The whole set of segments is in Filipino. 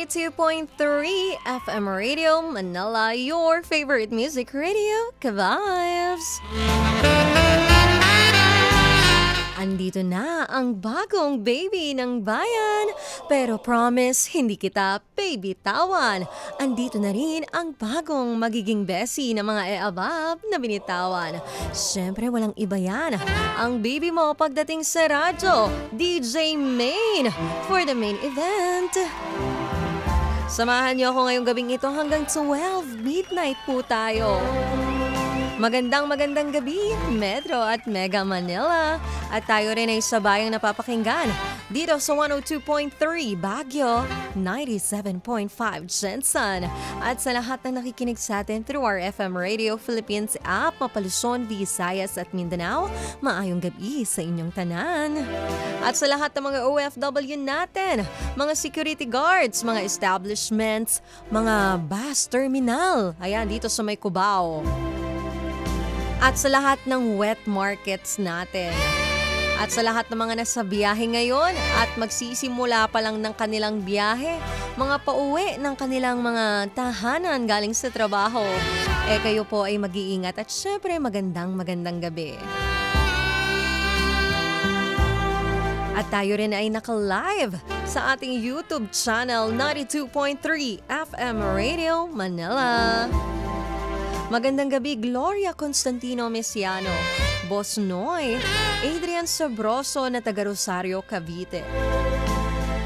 92.3 FM Radio Manila, your favorite music radio, Ka-Vibes. Andito na ang bagong baby ng bayan, pero promise, hindi kita baby-tawan. Andito na rin ang bagong magiging besi ng mga e-abab na binitawan. Siyempre, walang iba yan. Ang baby mo pagdating sa radyo, DJ Main, for the main event. Samahan niyo ako ngayong gabing ito hanggang 12 midnight po tayo. Magandang gabi, Metro at Mega Manila. At tayo rin ay sabayang napapakinggan dito sa 102.3 Baguio, 97.5 Jensen. At sa lahat na nakikinig sa atin through our FM Radio Philippines app, Luzon, Visayas at Mindanao, maayong gabi sa inyong tanan. At sa lahat ng mga OFW natin, mga security guards, mga establishments, mga bus terminal, ayan dito sa may Cubao. At sa lahat ng wet markets natin. At sa lahat ng mga nasa biyahe ngayon at magsisimula pa lang ng kanilang biyahe, mga pauwi ng kanilang mga tahanan galing sa trabaho. Kayo po ay mag-iingat at syempre magandang gabi. At tayo rin ay naka-live sa ating YouTube channel 92.3 FM Radio Manila. Magandang gabi, Gloria Constantino Mesiano, Boss Noy, Adrian Sabroso na taga Rosario, Cavite,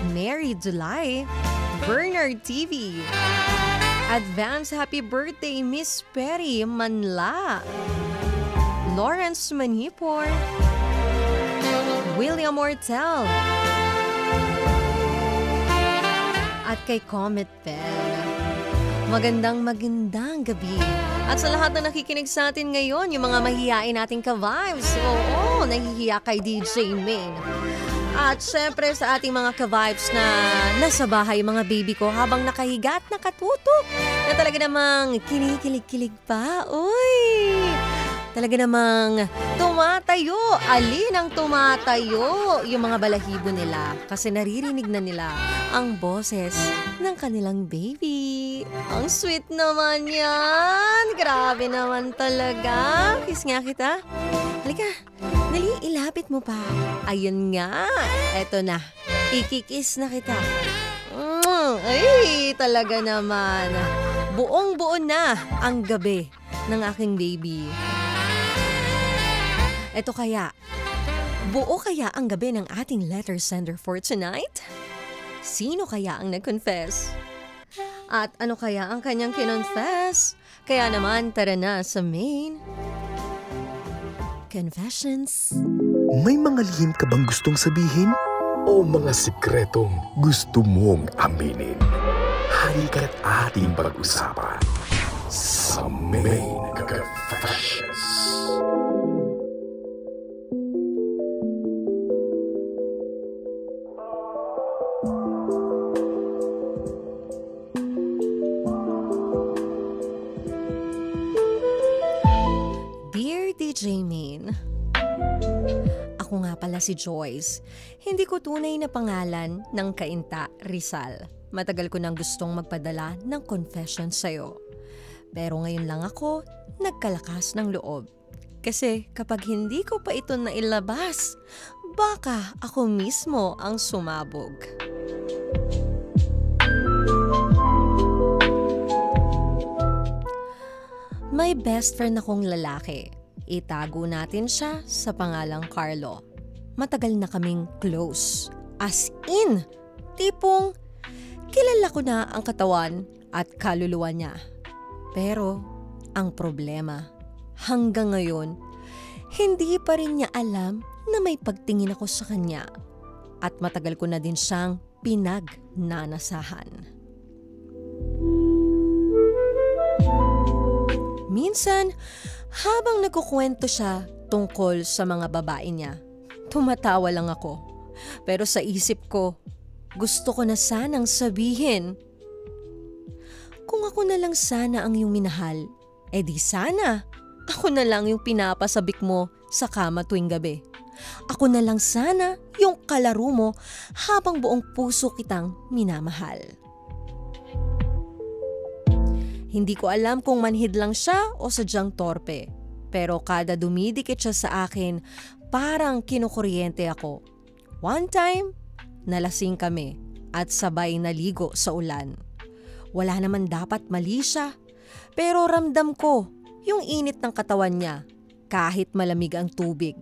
Mary July, Bernard TV, Advance Happy Birthday Miss Perry Manla, Lawrence Manipor, William Ortel, at kay Comet Bell. Magandang gabi. At sa lahat na nakikinig sa atin ngayon, yung mga mahihiyain nating ka-vibes. Oo, nahihiya kay DJ Main. At syempre sa ating mga ka-vibes na nasa bahay, mga baby ko, habang nakahiga at nakatutok, na talaga namang kinikilig-kilig pa. Uy! Talaga namang tumatayo. Alin ang tumatayo? Yung mga balahibo nila. Kasi naririnig na nila ang boses ng kanilang baby. Ang sweet naman yan. Grabe naman talaga. Kiss nga kita. Halika, dali, ilapit mo pa. Ayun nga. Eto na. Ikikis na kita. Ay, talaga naman. Buong-buo na ang gabi ng aking baby. Eto kaya, buo kaya ang gabi ng ating letter sender for tonight? Sino kaya ang nag-confess? At ano kaya ang kanyang kinonfess? Kaya naman, tara na sa main Confessions. May mga lihim ka bang gustong sabihin? O mga sikretong gusto mong aminin? Halika't ating pag-usapan sa Main Confessions. DJ Main. Ako nga pala si Joyce. Hindi ko tunay na pangalan ng Kainta Rizal. Matagal ko nang gustong magpadala ng confession sa'yo. Pero ngayon lang ako nagkalakas ng loob. Kasi kapag hindi ko pa ito nailabas, baka ako mismo ang sumabog. May best friend akong lalaki. Itago natin siya sa pangalang Carlo. Matagal na kaming close. As in, tipong kilala ko na ang katawan at kaluluwa niya. Pero ang problema, hanggang ngayon, hindi pa rin niya alam na may pagtingin ako sa kanya. At matagal ko na din siyang pinagnanasahan. Minsan, habang nagkukwento siya tungkol sa mga babae niya, tumatawa lang ako. Pero sa isip ko, gusto ko na sanang sabihin, kung ako na lang sana ang iyong minahal, di sana ako na lang yung pinapasabik mo sa kama tuwing gabi. Ako na lang sana yung kalaro mo habang buong puso kitang minamahal. Hindi ko alam kung manhid lang siya o sadyang torpe. Pero kada dumidikit siya sa akin, parang kinukuryente ako. One time, nalasing kami at sabay naligo sa ulan. Wala naman dapat mali siya. Pero ramdam ko yung init ng katawan niya kahit malamig ang tubig.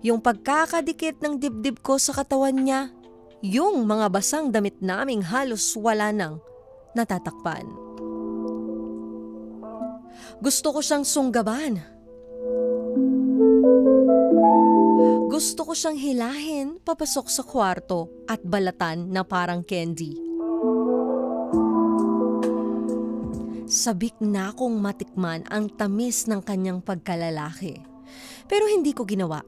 Yung pagkakadikit ng dibdib ko sa katawan niya, yung mga basang damit naming halos wala nang natatakpan. Gusto ko siyang sunggaban. Gusto ko siyang hilahin papasok sa kwarto at balatan na parang candy. Sabik na akong matikman ang tamis ng kanyang pagkalalaki. Pero hindi ko ginawa.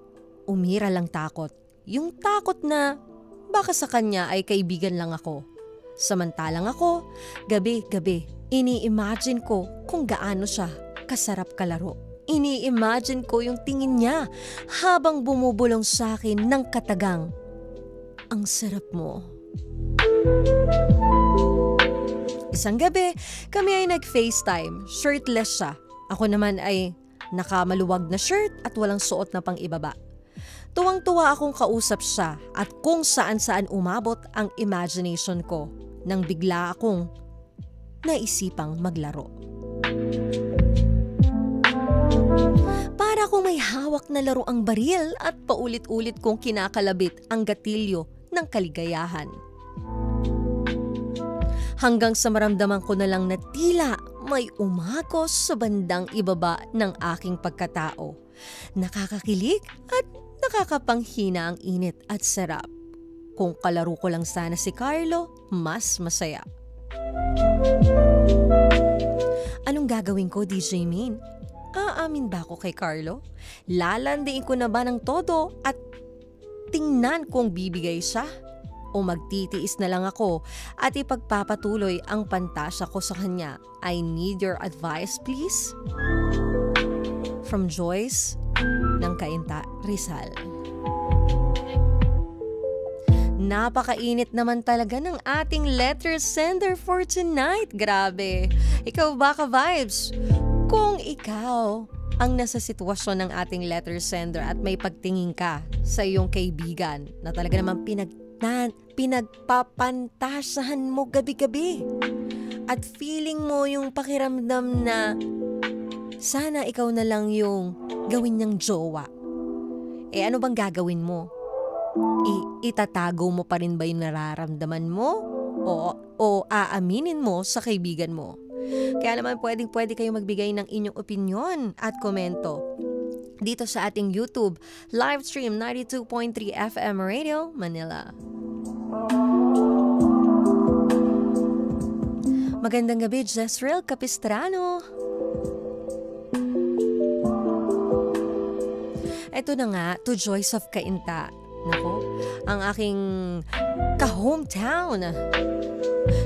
Umira lang takot. Yung takot na baka sa kanya ay kaibigan lang ako. Samantalang ako, gabi-gabi, ini-imagine ko kung gaano siya kasarap kalaro. Ini-imagine ko yung tingin niya habang bumubulong sa akin ng katagang, "Ang sarap mo." Isang gabi, kami ay nag-FaceTime. Shirtless siya. Ako naman ay nakamaluwag na shirt at walang suot na pang ibaba. Tuwang-tuwa akong kausap siya at kung saan-saan umabot ang imagination ko nang bigla akong naisipang maglaro. Para kung may hawak na laro ang baril at paulit-ulit kong kinakalabit ang gatilyo ng kaligayahan. Hanggang sa maramdaman ko na lang na tila may umagos sa bandang ibaba ng aking pagkatao. Nakakakilig at nakakapanghina ang init at sarap. Kung kalaro ko lang sana si Carlo, mas masaya. Anong gagawin ko, DJ Main? Aamin ba ako kay Carlo? Lalandiin ko na ba ng todo at tingnan kung bibigay siya? O magtitiis na lang ako at ipagpapatuloy ang pantasya ko sa kanya? I need your advice, please. From Joyce ng Cainta, Rizal. Napakainit naman talaga ng ating letter sender for tonight. Grabe. Ikaw ba ka-vibes? Kung ikaw ang nasa sitwasyon ng ating letter sender at may pagtingin ka sa iyong kaibigan na talaga naman pinagpapantasahan mo gabi-gabi at feeling mo yung pakiramdam na sana ikaw na lang yung gawin niyang jowa. Ano bang gagawin mo? Itatago mo pa rin ba yung nararamdaman mo? O aaminin mo sa kaibigan mo? Kaya naman pwede kayo magbigay ng inyong opinyon at komento dito sa ating YouTube live stream 92.3 FM Radio Manila. Magandang gabi, Jezreel Capistrano. Ito na nga, to Joyce of Cainta. Nako, ang aking ka-hometown.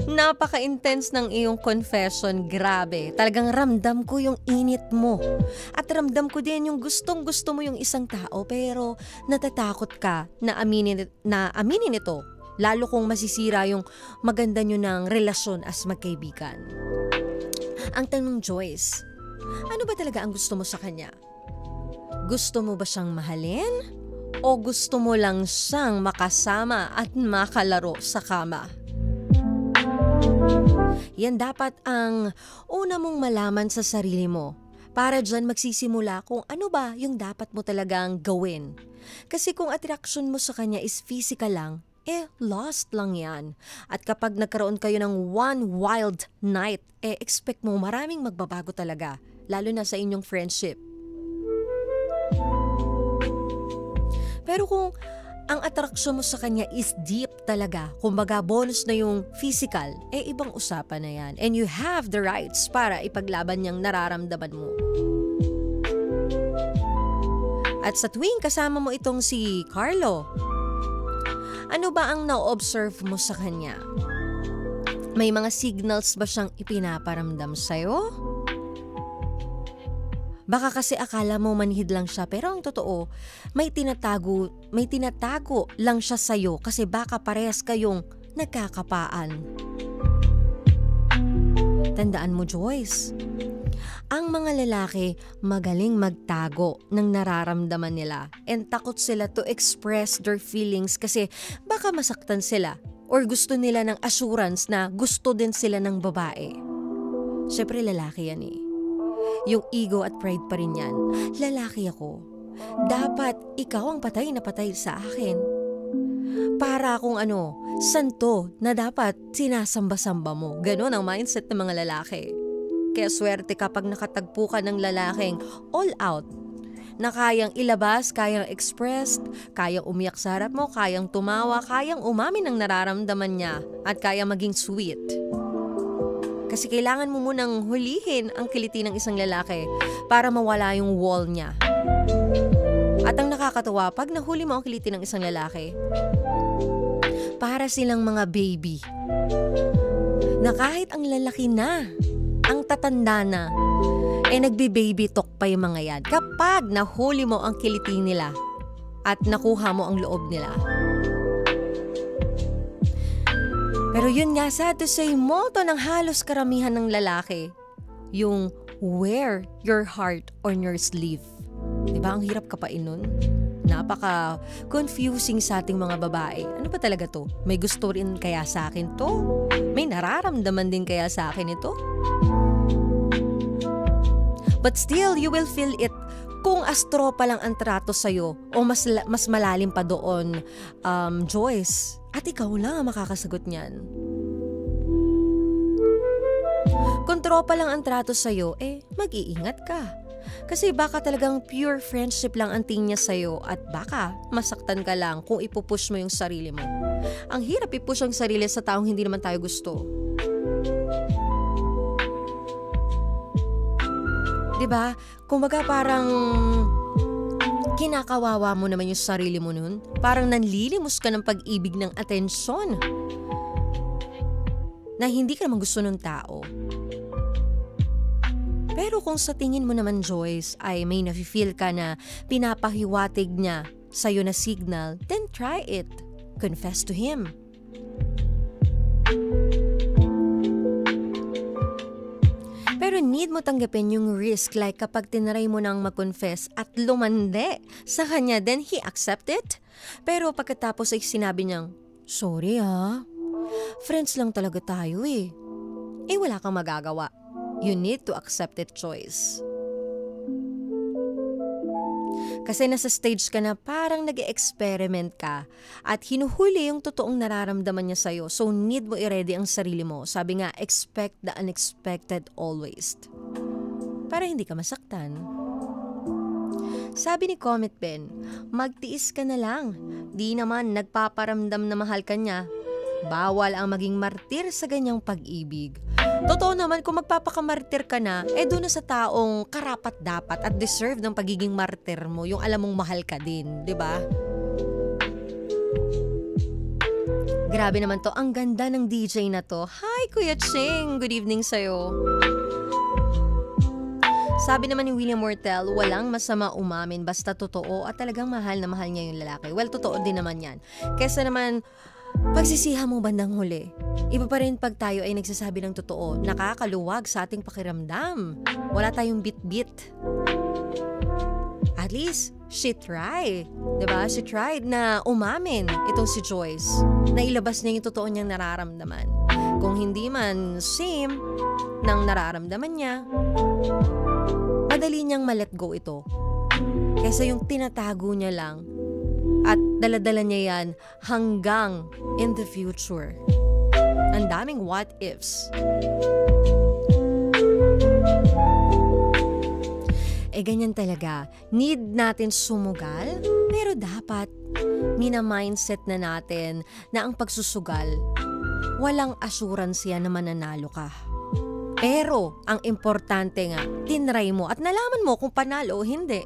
Napaka-intense ng iyong confession, grabe. Talagang ramdam ko yung init mo. At ramdam ko din yung gustong-gusto mo yung isang tao pero natatakot ka na aminin ito. Lalo kung masisira yung maganda nyo ng relasyon as magkaibigan. Ang tanong, Joyce, ano ba talaga ang gusto mo sa kanya? Gusto mo ba siyang mahalin? O gusto mo lang siyang makasama at makalaro sa kama? Yan dapat ang una mong malaman sa sarili mo. Para dyan magsisimula kung ano ba yung dapat mo talagang gawin. Kasi kung attraction mo sa kanya is physical lang, lost lang yan. At kapag nagkaroon kayo ng one wild night, expect mo maraming magbabago talaga. Lalo na sa inyong friendship. Pero kung ang attraction mo sa kanya is deep talaga, kumbaga bonus na yung physical, ibang usapan na yan. And you have the rights para ipaglaban niyang nararamdaman mo. At sa tuwing kasama mo itong si Carlo, ano ba ang na-observe mo sa kanya? May mga signals ba siyang ipinaparamdam sa'yo? Baka kasi akala mo manhid lang siya pero ang totoo, may tinatago lang siya sa'yo kasi baka parehas kayong nagkakapaan. Tandaan mo, Joyce, ang mga lalaki magaling magtago ng nararamdaman nila and takot sila to express their feelings kasi baka masaktan sila or gusto nila ng assurance na gusto din sila ng babae. Syempre lalaki yan eh. Yung ego at pride pa rin yan. Lalaki ako. Dapat ikaw ang patay na patay sa akin. Para akong santo na dapat sinasamba-samba mo. Ganon ang mindset ng mga lalaki. Kaya swerte kapag nakatagpo ka ng lalaking all out, na kayang ilabas, kayang express, kayang umiyak sa harap mo, kayang tumawa, kayang umamin ng nararamdaman niya, at kayang maging sweet. Kasi kailangan mo munang hulihin ang kiliti ng isang lalaki para mawala yung wall niya. At ang nakakatawa, pag nahuli mo ang kiliti ng isang lalaki, para silang mga baby. Na kahit ang lalaki na, ang tatanda na, nagbi-baby talk pa yung mga yan. Kapag nahuli mo ang kiliti nila at nakuha mo ang loob nila. Pero yun nga, sad to say, motto ng halos karamihan ng lalaki, yung wear your heart on your sleeve. Diba? Ang hirap kapain nun. Napaka-confusing sa ating mga babae. Ano ba talaga to? May gusto rin kaya sa akin to? May nararamdaman din kaya sa akin ito? But still, you will feel it kung astro pa lang ang trato sa'yo o mas malalim pa doon, Joyce. At ikaw lang ang makakasagot niyan. Kung tropa lang ang trato sa'yo, mag-iingat ka. Kasi baka talagang pure friendship lang ang tingin niya sa'yo at baka masaktan ka lang kung ipupush mo yung sarili mo. Ang hirap ipush ang sarili sa taong hindi naman tayo gusto. Diba? Kumbaga parang kinakawawa mo naman yung sarili mo nun. Parang nanlilimos ka ng pag-ibig ng atensyon na hindi ka naman gusto ng tao. Pero kung sa tingin mo naman, Joyce, ay may nafe-feel ka na pinapahiwatig niya sa'yo na signal, then try it. Confess to him. Pero need mo tanggapin yung risk, like kapag tinaray mo nang mag-confess at lumande sa kanya, then he accept it. Pero pagkatapos ay sinabi niyang, sorry friends lang talaga tayo wala kang magagawa. You need to accept it, Joyce. Kasi nasa stage ka na parang nag-experiment ka at hinuhuli yung totoong nararamdaman niya sa'yo. So need mo i-ready ang sarili mo. Sabi nga, expect the unexpected always. Para hindi ka masaktan. Sabi ni Comet Ben, magtiis ka na lang. Di naman nagpaparamdam na mahal ka niya. Bawal ang maging martir sa ganyang pag-ibig. Totoo naman, kung magpapakamartir ka na, doon na sa taong karapat-dapat at deserve ng pagiging martir mo, yung alam mong mahal ka din, di ba? Grabe naman to, ang ganda ng DJ na to. Hi, Kuya Ching! Good evening sa'yo. Sabi naman ni William Mortel, walang masama umamin basta totoo at talagang mahal na mahal niya yung lalaki. Well, totoo din naman yan. Kesa naman, pagsisihan mo bandang huli. Iba pa rin pag tayo ay nagsasabi ng totoo, nakakaluwag sa ating pakiramdam. Wala tayong bit-bit. At least, she tried. Diba? She tried na umamin itong si Joyce. Na ilabas niya yung totoo niyang nararamdaman. Kung hindi man same ng nararamdaman niya, madali niyang ma-let go ito. Kaysa yung tinatago niya lang at daladala niya yan hanggang in the future. Ang daming what ifs. Ganyan talaga. Need natin sumugal, pero dapat mina-mindset na natin na ang pagsusugal, walang assurance yan na mananalo ka. Pero ang importante nga, tinry mo at nalaman mo kung panalo o hindi.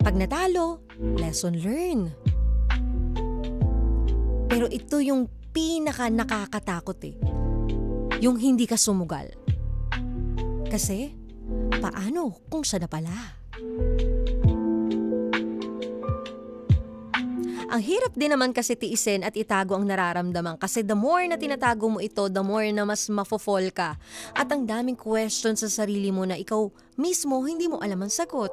Pag natalo, lesson learned. Pero ito yung pinaka nakakatakot yung hindi ka sumugal. Kasi, paano kung siya na pala? Ang hirap din naman kasi tiisin at itago ang nararamdaman kasi the more na tinatago mo ito, the more na mas mafo-fall ka. At ang daming questions sa sarili mo na ikaw mismo hindi mo alam ang sagot.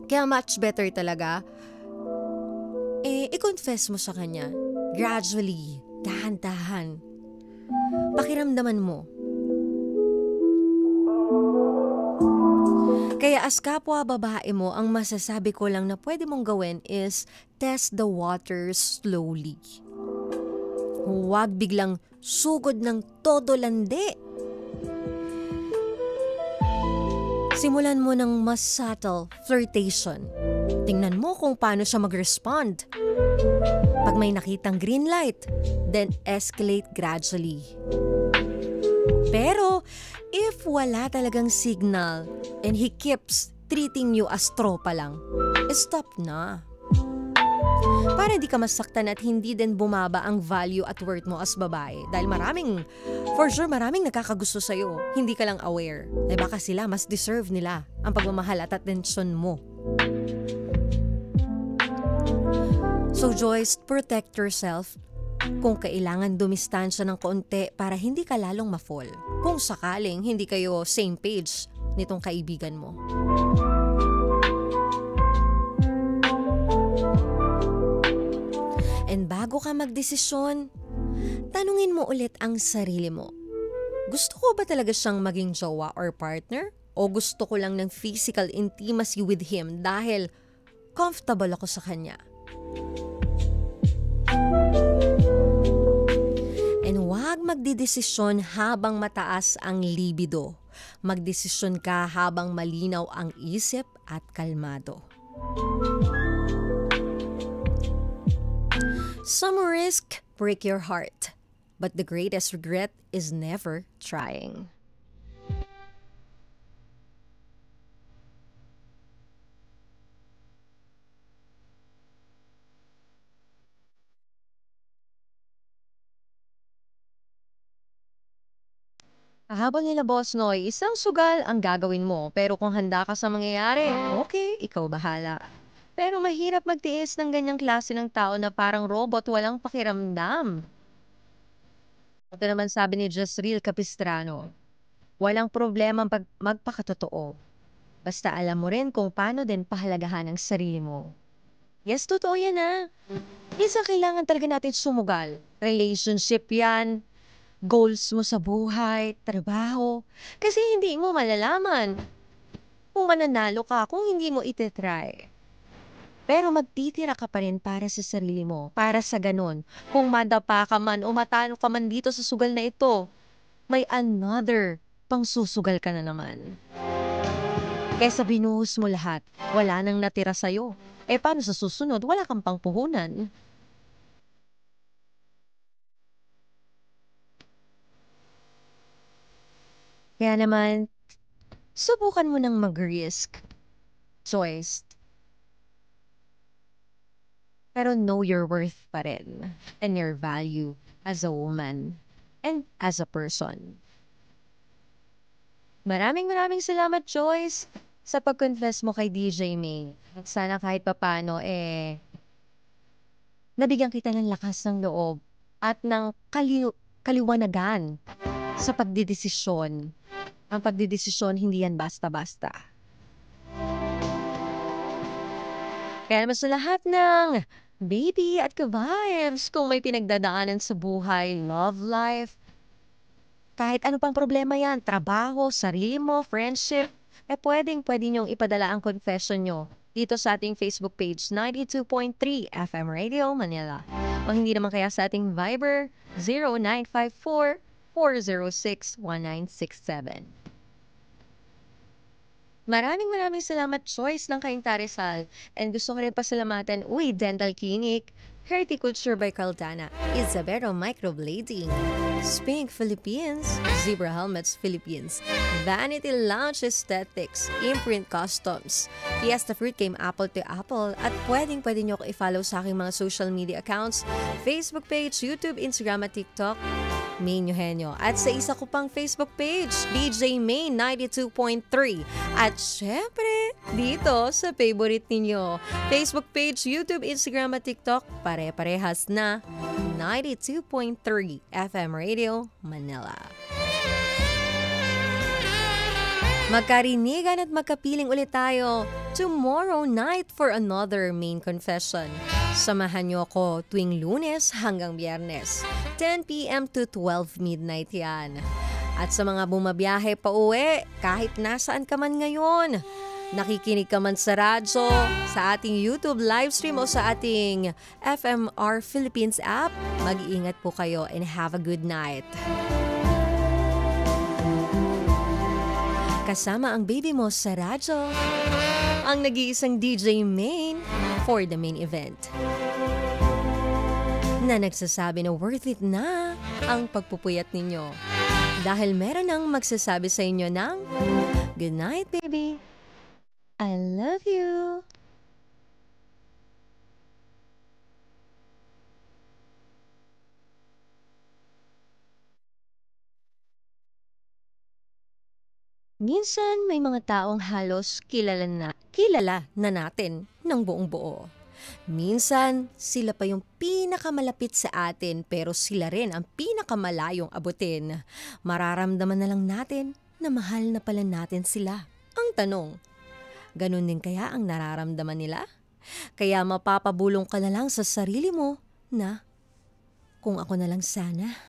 Kaya much better talaga, i-confess mo sa kanya. Gradually, dahan-dahan. Pakiramdaman mo. Kaya as kapwa babae mo, ang masasabi ko lang na pwede mong gawin is test the waters slowly. Huwag biglang sugod ng todo landi. Simulan mo ng mas subtle flirtation. Tingnan mo kung paano siya mag-respond. Pag may nakitang green light, then escalate gradually. Pero, if wala talagang signal and he keeps treating you as tropa lang, stop na. Para hindi ka masaktan at hindi din bumaba ang value at worth mo as babae. Dahil for sure maraming nakakagusto sa'yo. Hindi ka lang aware. Dahil baka sila mas deserve nila ang pagmamahal at atensyon mo. So Joyce, protect yourself. Kung kailangan dumistansya ng konti para hindi ka lalong ma-fall. Kung sakaling hindi kayo same page nitong kaibigan mo. And bago ka magdesisyon, tanungin mo ulit ang sarili mo. Gusto ko ba talaga siyang maging jowa or partner? O gusto ko lang ng physical intimacy with him dahil comfortable ako sa kanya? And huwag magdidesisyon habang mataas ang libido. Magdesisyon ka habang malinaw ang isip at kalmado. Some risk break your heart, but the greatest regret is never trying. Habang nila Boss Noy, isang sugal ang gagawin mo. Pero kung handa ka sa mangyayari, okay, ikaw bahala. Pero mahirap magtiis ng ganyang klase ng tao na parang robot walang pakiramdam. Ito naman sabi ni Jezreel Capistrano, walang problema magpakatotoo. Basta alam mo rin kung paano din pahalagahan ang sarili mo. Yes, totoo yan ha. Minsan kailangan talaga natin sumugal. Relationship yan. Goals mo sa buhay, trabaho. Kasi hindi mo malalaman kung mananalo ka kung hindi mo itetry. Pero magtitira ka pa rin para sa sarili mo. Para sa ganun, kung madapa ka man o matalo ka man dito sa sugal na ito, may another pang susugal ka na naman. Kaysa binuhos mo lahat, wala nang natira sa'yo. Paano sa susunod, wala kang pangpuhunan? Kaya naman, subukan mo nang mag-risk. Choice. Pero know your worth pa rin. And your value as a woman. And as a person. Maraming salamat, Joyce, sa pag-confess mo kay DJ May. At sana kahit papano, nabigyan kita ng lakas ng loob at ng kaliwanagan sa pagdidesisyon. Ang pagdidesisyon, hindi yan basta-basta. Kaya naman sa lahat ng baby at ka-vibes, kung may pinagdadaanan sa buhay, love life, kahit ano pang problema yan, trabaho, sarili mo, friendship, pwede niyong ipadala ang confession nyo dito sa ating Facebook page, 92.3 FM Radio Manila. O hindi naman kaya sa ating Viber, 0954-406-1967. Maraming salamat, Choice ng Cainta Rizal. And gusto ko rin pasalamatan, Dental Clinic, Horticulture by Caldana, Isabero Microblading, Spink Philippines, Zebra Helmets Philippines, Vanity Lounge Aesthetics, Imprint Customs, Fiesta Fruit Game Apple to Apple, at pwede nyo ako i-follow sa aking mga social media accounts, Facebook page, YouTube, Instagram at TikTok, Main Eugenio. At sa isa ko pang Facebook page, DJ Main 92.3. At syempre, dito sa favorite ninyo, Facebook page, YouTube, Instagram at TikTok, pare-parehas na 92.3 FM Radio Manila. Magkarinigan at magkapiling ulit tayo tomorrow night for another Main Confession. Samahan niyo ako tuwing Lunes hanggang Biyernes, 10 p.m. to 12 midnight yan. At sa mga bumabiyahe pa uwi, kahit nasaan ka man ngayon, nakikinig ka man sa radyo, sa ating YouTube livestream o sa ating FMR Philippines app, mag-iingat po kayo and have a good night. Kasama ang baby mo sa radyo, ang nag-iisang DJ Main for the main event. Na nagsasabi na worth it na ang pagpupuyat ninyo. Dahil meron nang magsasabi sa inyo ng, good night baby, I love you. Minsan may mga taong halos kilala na natin ng buong buo. Minsan sila pa yung pinakamalapit sa atin pero sila rin ang pinakamalayong abutin. Mararamdaman na lang natin na mahal na pala natin sila. Ang tanong, ganun din kaya ang nararamdaman nila? Kaya mapapabulong ka na lang sa sarili mo na kung ako na lang sana.